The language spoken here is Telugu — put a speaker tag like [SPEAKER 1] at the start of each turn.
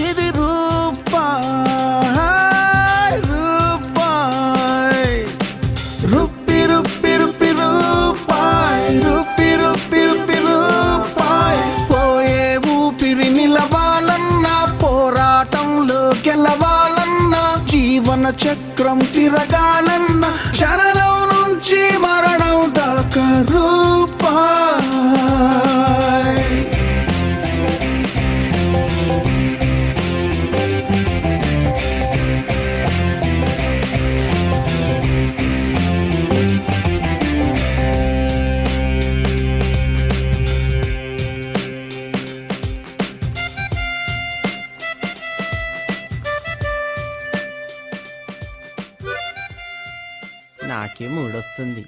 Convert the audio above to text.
[SPEAKER 1] ఇది రూపాయ్ రూపాయ్ రూపి రూపి రూపి రూపాయ్ రూపి రూపి రూపి రూపాయ్ పోయే ఊపిరి నిలవాలన్నా పోరాటంలో గెలవాలన్నా జీవన చక్రం తిరగాలన్నా శరణం నుంచి మరణం దాకా రూపాయ్.
[SPEAKER 2] నాకే మూడొస్తుంది.